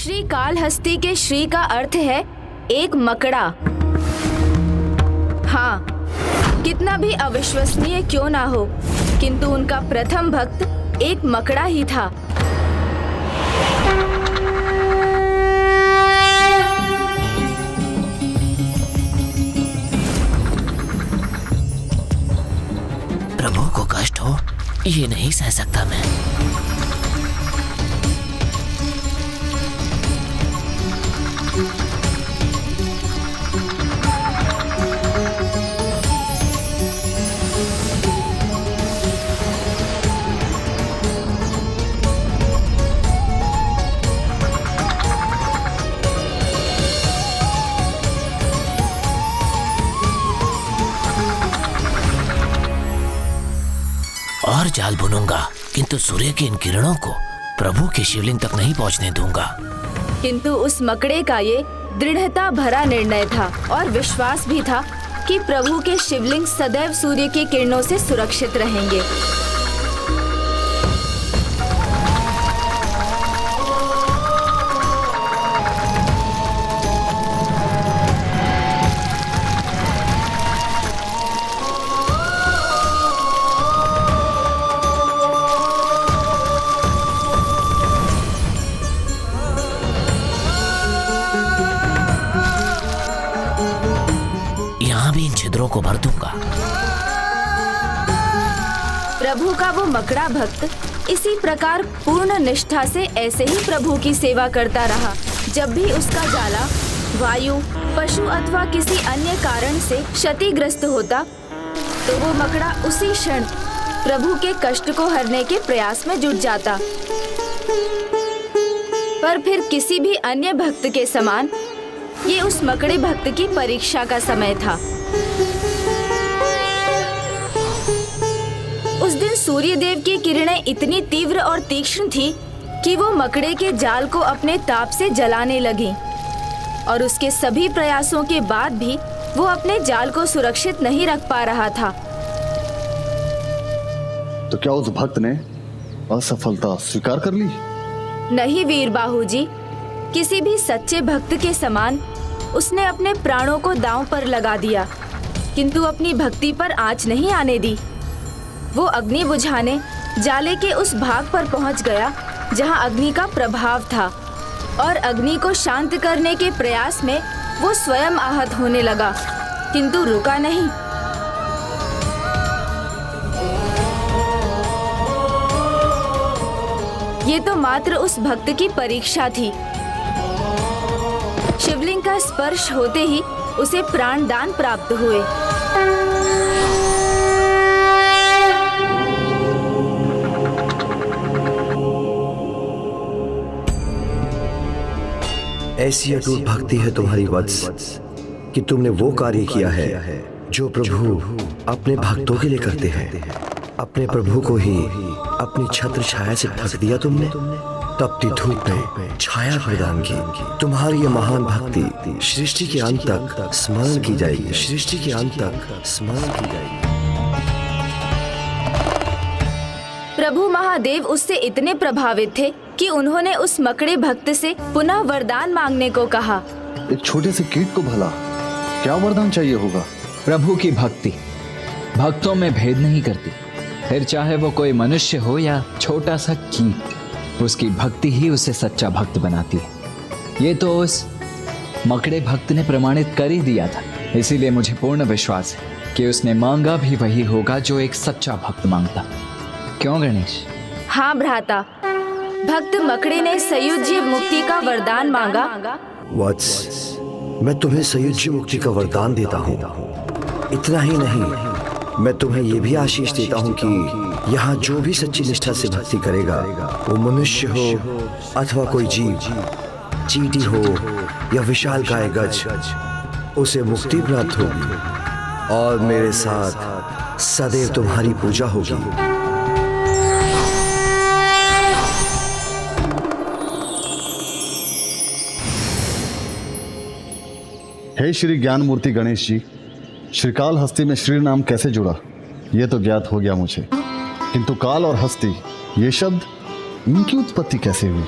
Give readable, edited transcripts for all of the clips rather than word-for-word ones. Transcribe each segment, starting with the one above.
श्री कालहस्ती के श्री का अर्थ है एक मकड़ा। हाँ, कितना भी अविश्वसनीय क्यों ना हो, किंतु उनका प्रथम भक्त एक मकड़ा ही था। प्रभु को कष्ट हो, ये नहीं सह सकता मैं। और जाल बुनूंगा, किंतु सूर्य की इन किरणों को प्रभु के शिवलिंग तक नहीं पहुंचने दूंगा। किंतु उस मकड़े का ये दृढ़ता भरा निर्णय था और विश्वास भी था कि प्रभु के शिवलिंग सदैव सूर्य की किरणों से सुरक्षित रहेंगे। यहाँ भी इन छिद्रों को भर दूंगा। प्रभु का वो मकड़ा भक्त इसी प्रकार पूर्ण निष्ठा से ऐसे ही प्रभु की सेवा करता रहा। जब भी उसका जाला वायु, पशु अथवा किसी अन्य कारण से क्षतिग्रस्त होता, तो वो मकड़ा उसी क्षण प्रभु के कष्ट को हरने के प्रयास में जुट जाता। पर फिर किसी भी अन्य भक्त के समान ये उस मकड़े भक्त की परीक्षा का समय था। उस दिन सूर्य देव की किरणें इतनी तीव्र और तीक्ष्ण थी कि वो मकड़े के जाल को अपने ताप से जलाने लगी, और उसके सभी प्रयासों के बाद भी वो अपने जाल को सुरक्षित नहीं रख पा रहा था। तो क्या उस भक्त ने असफलता स्वीकार कर ली? नहीं वीर बाहू जी, किसी भी सच्चे भक्त के समान उसने अपने प्राणों को दांव पर लगा दिया, किंतु अपनी भक्ति पर आंच नहीं आने दी। वो अग्नि बुझाने जाले के उस भाग पर पहुंच गया जहां अग्नि का प्रभाव था, और अग्नि को शांत करने के प्रयास में वो स्वयं आहत होने लगा, किंतु रुका नहीं। ये तो मात्र उस भक्त की परीक्षा थी। शिवलिंग का स्पर्श होते ही उसे प्राण दान प्राप्त हुए। ऐसी अटूट भक्ति है तुम्हारी वत्स कि तुमने वो कार्य किया है जो प्रभु अपने भक्तों के लिए करते हैं। अपने प्रभु को ही अपनी छत्र छाया से ढक दिया तुमने, तपती धूप में छाया प्रदान की। तुम्हारी ये महान भक्ति सृष्टि के अंत तक स्मरण की जाएगी, सृष्टि के अंत तक स्मरण की जाएगी। प्रभु महादेव उससे इतने प्रभावित थे कि उन्होंने उस मकड़े भक्त से पुनः वरदान मांगने को कहा। एक छोटे से कीट को भला क्या वरदान चाहिए होगा? प्रभु की भक्ति भक्तों में भेद नहीं करती, फिर चाहे वो कोई मनुष्य हो या छोटा सा कीट, उसकी भक्ति ही उसे सच्चा भक्त बनाती है। ये तो उस मकड़े भक्त ने प्रमाणित कर ही दिया था, इसीलिए मुझे पूर्ण विश्वास है कि उसने मांगा भी वही होगा जो एक सच्चा भक्त मांगता। क्यों गणेश? हाँ भ्राता, भक्त मकड़े ने सयुज्य मुक्ति का वरदान मांगा। वत्स, मैं तुम्हें सयुज्य मुक्ति का वरदान देता हूँ। इतना ही नहीं, मैं तुम्हें ये भी आशीष देता हूँ कि यहाँ जो भी सच्ची निष्ठा से भक्ति करेगा, वो मनुष्य हो अथवा कोई जीव, चींटी हो या विशालकाय गज, उसे मुक्ति प्राप्त होगी और मेरे साथ सदैव तुम्हारी पूजा होगी। हे श्री ज्ञान मूर्ति गणेश जी, श्रीकाल हस्ती में श्री नाम कैसे जुड़ा ये तो ज्ञात हो गया मुझे, किंतु काल और हस्ती ये शब्द, इनकी उत्पत्ति कैसे हुई?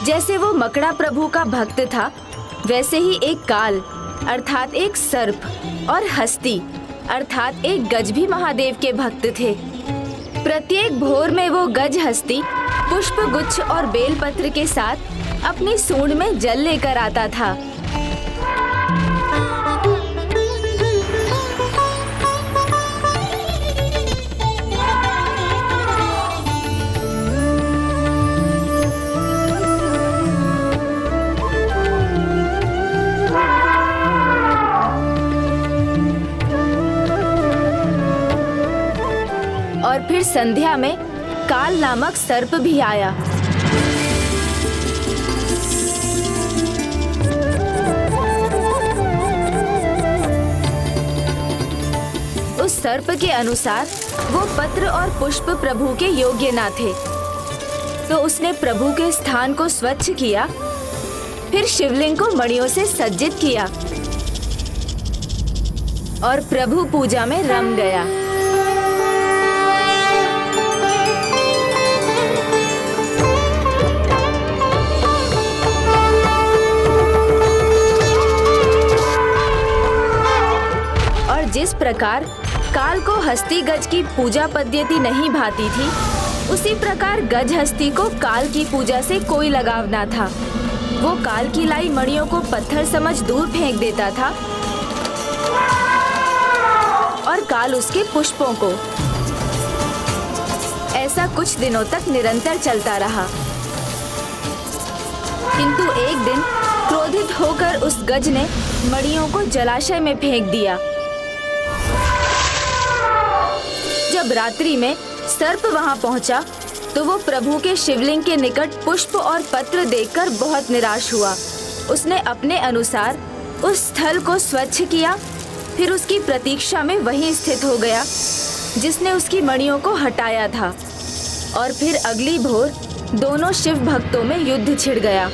जैसे वो मकड़ा प्रभु का भक्त था, वैसे ही एक काल अर्थात एक सर्प और हस्ती अर्थात एक गज भी महादेव के भक्त थे। प्रत्येक भोर में वो गज हस्ती पुष्प गुच्छ और बेलपत्र के साथ अपनी सूंड में जल लेकर आता था। और फिर संध्या में काल नामक सर्प भी आया। उस सर्प के अनुसार वो पत्र और पुष्प प्रभु के योग्य ना थे, तो उसने प्रभु के स्थान को स्वच्छ किया, फिर शिवलिंग को मणियों से सज्जित किया और प्रभु पूजा में रम गया। जिस प्रकार काल को हस्ती गज की पूजा पद्धति नहीं भाती थी, उसी प्रकार गज हस्ती को काल की पूजा से कोई लगाव ना था। वो काल की लाई मणियों को पत्थर समझ दूर फेंक देता था और काल उसके पुष्पों को। ऐसा कुछ दिनों तक निरंतर चलता रहा, किंतु एक दिन क्रोधित होकर उस गज ने मणियों को जलाशय में फेंक दिया। जब रात्रि में सर्प वहां पहुंचा, तो वो प्रभु के शिवलिंग के निकट पुष्प और पत्र देखकर बहुत निराश हुआ। उसने अपने अनुसार उस स्थल को स्वच्छ किया, फिर उसकी प्रतीक्षा में वहीं स्थित हो गया जिसने उसकी मणियों को हटाया था। और फिर अगली भोर दोनों शिव भक्तों में युद्ध छिड़ गया।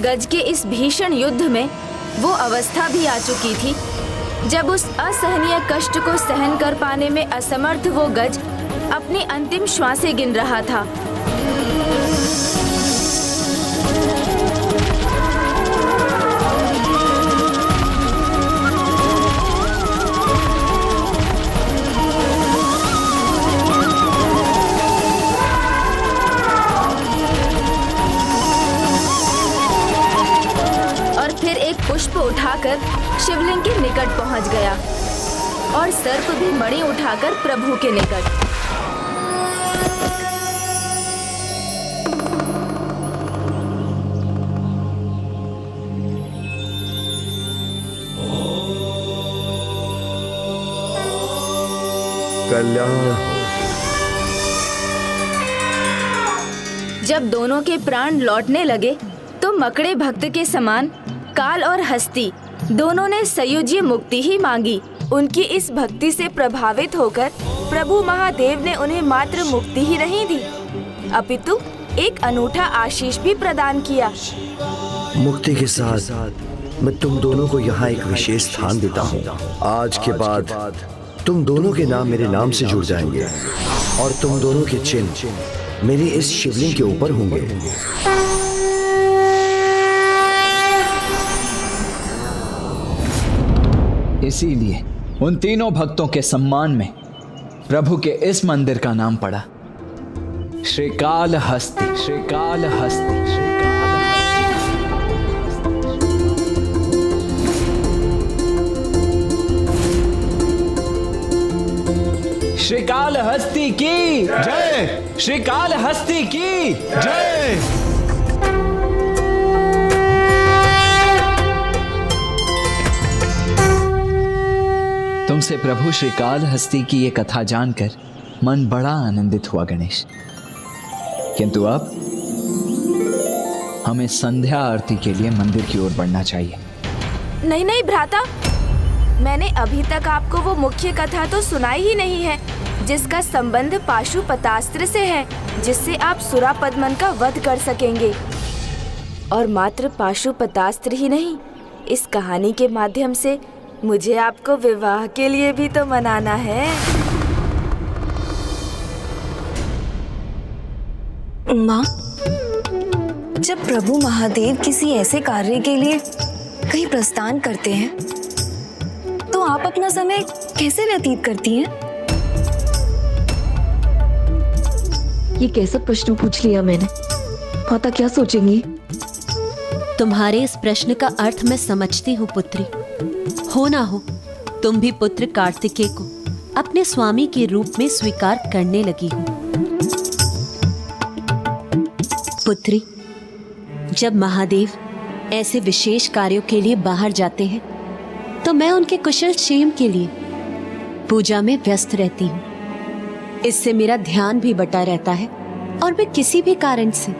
गज के इस भीषण युद्ध में वो अवस्था भी आ चुकी थी जब उस असहनीय कष्ट को सहन कर पाने में असमर्थ वो गज अपनी अंतिम श्वासें गिन रहा था। पुष्प उठाकर शिवलिंग के निकट पहुंच गया और सर्प भी मणि उठाकर प्रभु के निकट। कल्याण। जब दोनों के प्राण लौटने लगे तो मकड़े भक्त के समान काल और हस्ती दोनों ने सयुज्य मुक्ति ही मांगी। उनकी इस भक्ति से प्रभावित होकर प्रभु महादेव ने उन्हें मात्र मुक्ति ही नहीं दी, अपितु एक अनूठा आशीष भी प्रदान किया। मुक्ति के साथ मैं तुम दोनों को यहाँ एक विशेष स्थान देता हूँ। आज के बाद तुम दोनों के नाम मेरे नाम से जुड़ जाएंगे और तुम दोनों के चिन्ह मेरे इस शिवलिंग के ऊपर होंगे। इसीलिए उन तीनों भक्तों के सम्मान में प्रभु के इस मंदिर का नाम पड़ा श्रीकालहस्ती। श्रीकालहस्ती। श्रीकालहस्ती की जय। श्रीकालहस्ती की जय। तुमसे प्रभु श्रीकालहस्ती की ये कथा जानकर मन बड़ा आनंदित हुआ गणेश, किंतु अब हमें संध्या आरती के लिए मंदिर की ओर बढ़ना चाहिए। नहीं नहीं भ्राता, मैंने अभी तक आपको वो मुख्य कथा तो सुनाई ही नहीं है जिसका संबंध पाशुपतास्त्र से है, जिससे आप सुरापद्मन का वध कर सकेंगे। और मात्र पाशुपतास्त्र ही नहीं, इस कहानी के माध्यम से मुझे आपको विवाह के लिए भी तो मनाना है। माँ, जब प्रभु महादेव किसी ऐसे कार्य के लिए कहीं प्रस्थान करते हैं तो आप अपना समय कैसे व्यतीत करती हैं? ये कैसा प्रश्न पूछ लिया मैंने? माता क्या सोचेंगी? तुम्हारे इस प्रश्न का अर्थ मैं समझती हूँ पुत्री। हो ना हो, तुम भी पुत्र कार्तिकेय को अपने स्वामी के रूप में स्वीकार करने लगी हो। पुत्री, जब महादेव ऐसे विशेष कार्यों के लिए बाहर जाते हैं तो मैं उनके कुशल क्षेम के लिए पूजा में व्यस्त रहती हूँ। इससे मेरा ध्यान भी बटा रहता है और मैं किसी भी कारण से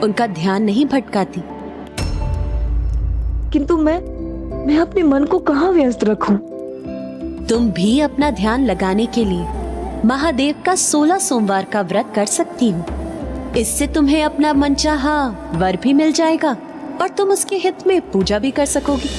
उनका ध्यान नहीं भटकाती। किंतु मैं अपने मन को कहाँ व्यस्त रखूं? तुम भी अपना ध्यान लगाने के लिए महादेव का 16 सोमवार का व्रत कर सकती हो। इससे तुम्हें अपना मनचाहा वर भी मिल जाएगा और तुम उसके हित में पूजा भी कर सकोगी।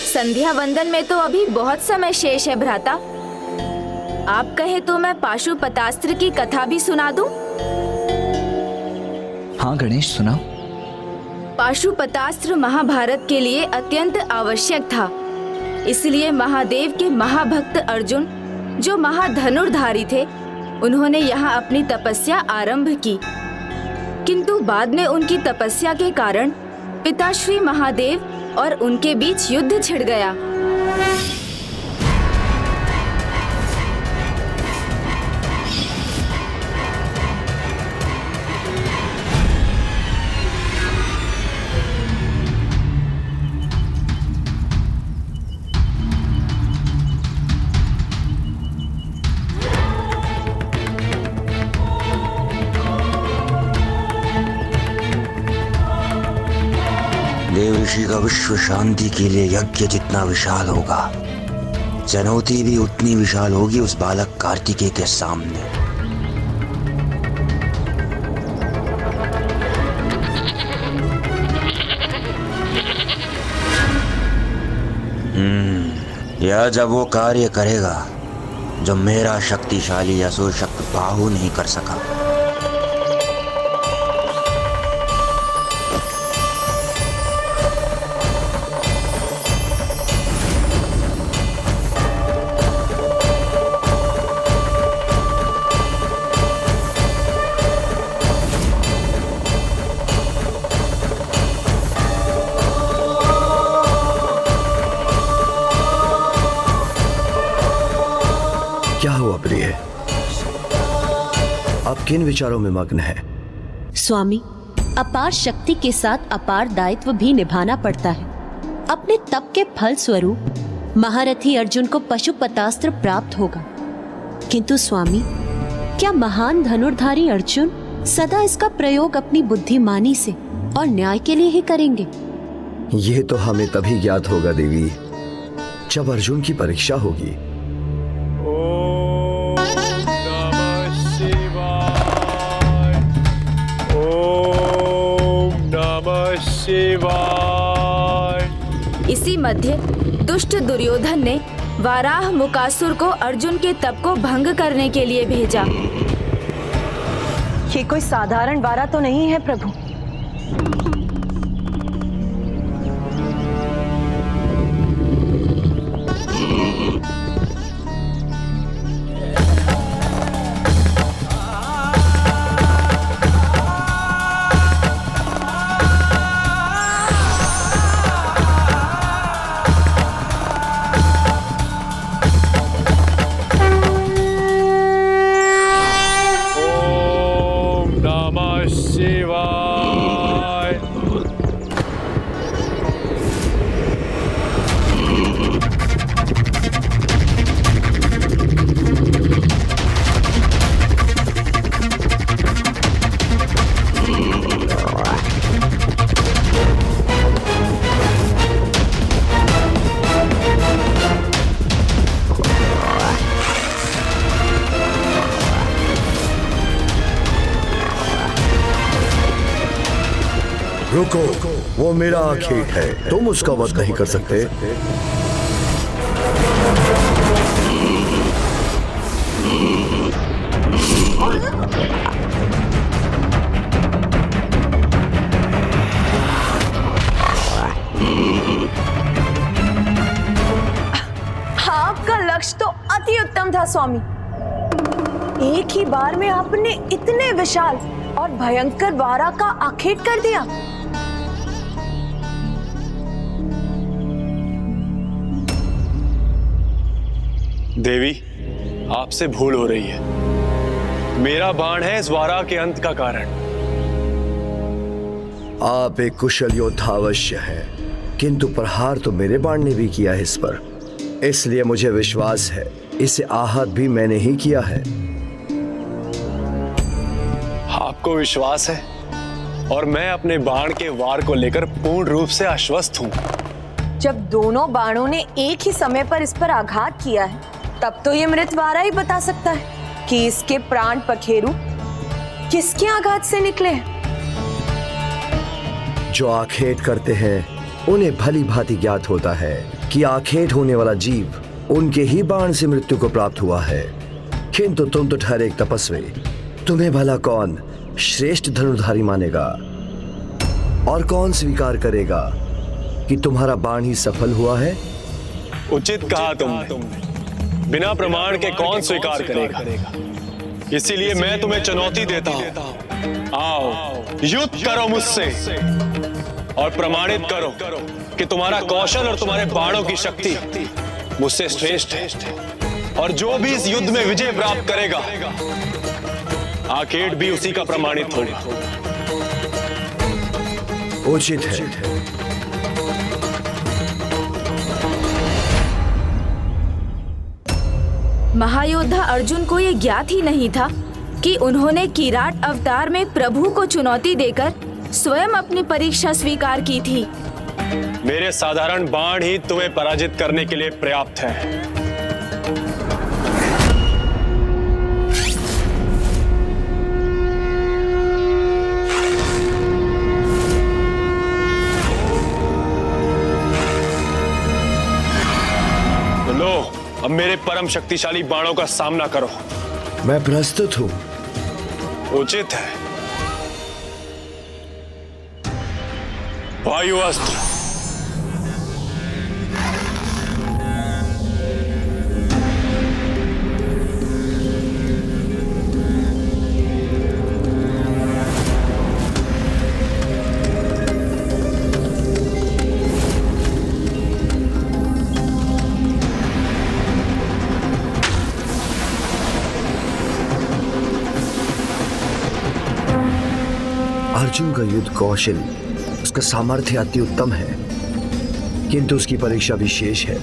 संध्या वंदन में तो अभी बहुत समय शेष है भ्राता। आप कहे तो मैं पाशुपतास्त्र की कथा भी सुना दूं? हाँ गणेश, सुनाओ। पाशुपतास्त्र महाभारत के लिए अत्यंत आवश्यक था। इसलिए महादेव के महाभक्त अर्जुन, जो महाधनुर्धारी थे, उन्होंने यहाँ अपनी तपस्या आरंभ की। किंतु बाद में उनकी तपस्या के कारण पिताश्री महादेव और उनके बीच युद्ध छिड़ गया। देव ऋषि का विश्व शांति के लिए यज्ञ जितना विशाल होगा, चुनौती भी उतनी विशाल होगी उस बालक कार्तिकेय के सामने। यह जब वो कार्य करेगा जो मेरा शक्तिशाली असुर शक्ति बाहु नहीं कर सका। क्या हुआ प्रिय? आप किन विचारों में मग्न हैं? स्वामी, अपार शक्ति के साथ अपार दायित्व भी निभाना पड़ता है। अपने तप के फल स्वरूप महारथी अर्जुन को पशुपतास्त्र प्राप्त होगा, किंतु स्वामी, क्या महान धनुर्धारी अर्जुन सदा इसका प्रयोग अपनी बुद्धिमानी से और न्याय के लिए ही करेंगे? यह तो हमें तभी ज्ञात होगा देवी, जब अर्जुन की परीक्षा होगी। शिवाय। इसी मध्य दुष्ट दुर्योधन ने वाराह मुकासुर को अर्जुन के तप को भंग करने के लिए भेजा। ये कोई साधारण वारा तो नहीं है प्रभु। रुको, वो मेरा आखेट है, तुम उसका वध नहीं कर सकते। आपका लक्ष्य तो अति उत्तम था स्वामी। एक ही बार में आपने इतने विशाल और भयंकर वारा का आखेट कर दिया। देवी, आपसे भूल हो रही है। मेरा बाण है इस वारा के अंत का कारण। आप एक कुशल योद्धा अवश्य है, किंतु प्रहार तो मेरे बाण ने भी किया है इस पर, इसलिए मुझे विश्वास है इसे आहत भी मैंने ही किया है। आपको विश्वास है और मैं अपने बाण के वार को लेकर पूर्ण रूप से आश्वस्त हूं। जब दोनों बाणों ने एक ही समय पर इस पर आघात किया है, तब तो ये मृत वारा ही बता सकता है कि इसके प्राण पखेरु किसके आघात से निकले हैं। जो आखेट करते हैं उन्हें भली भांति ज्ञात होता है कि आखेट होने वाला जीव उनके ही बाण से मृत्यु को प्राप्त हुआ है, किंतु तुम तो ठहरे एक तपस्वी, तुम्हें भला कौन श्रेष्ठ धनुर्धारी मानेगा और कौन स्वीकार करेगा कि तुम्हारा बाण ही सफल हुआ है? उचित कहा तुमने। बिना प्रमाण के कौन स्वीकार करेगा? इसीलिए मैं तुम्हें चुनौती देता हूं। आओ, युद्ध करो मुझसे और प्रमाणित करो कि तुम्हारा कौशल और तुम्हारे बाणों की शक्ति मुझसे श्रेष्ठ है। और जो भी इस युद्ध में विजय प्राप्त करेगा, आखेट भी उसी का प्रमाणित होगा। उचित है। महायोद्धा अर्जुन को ये ज्ञात ही नहीं था कि उन्होंने किराट अवतार में प्रभु को चुनौती देकर स्वयं अपनी परीक्षा स्वीकार की थी। मेरे साधारण बाण ही तुम्हें पराजित करने के लिए पर्याप्त है। लो, अब मेरे परम शक्तिशाली बाणों का सामना करो। मैं प्रस्तुत हूं। उचित है। वायु अस्त्र। अर्जुन का युद्ध कौशल, उसका सामर्थ्य अति उत्तम है, किंतु उसकी परीक्षा विशेष है।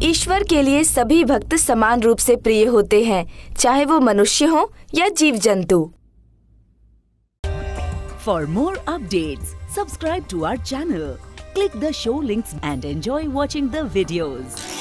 ईश्वर के लिए सभी भक्त समान रूप से प्रिय होते हैं, चाहे वो मनुष्य हो या जीव जंतु। For more updates, subscribe to our channel, click the show links and enjoy watching the videos.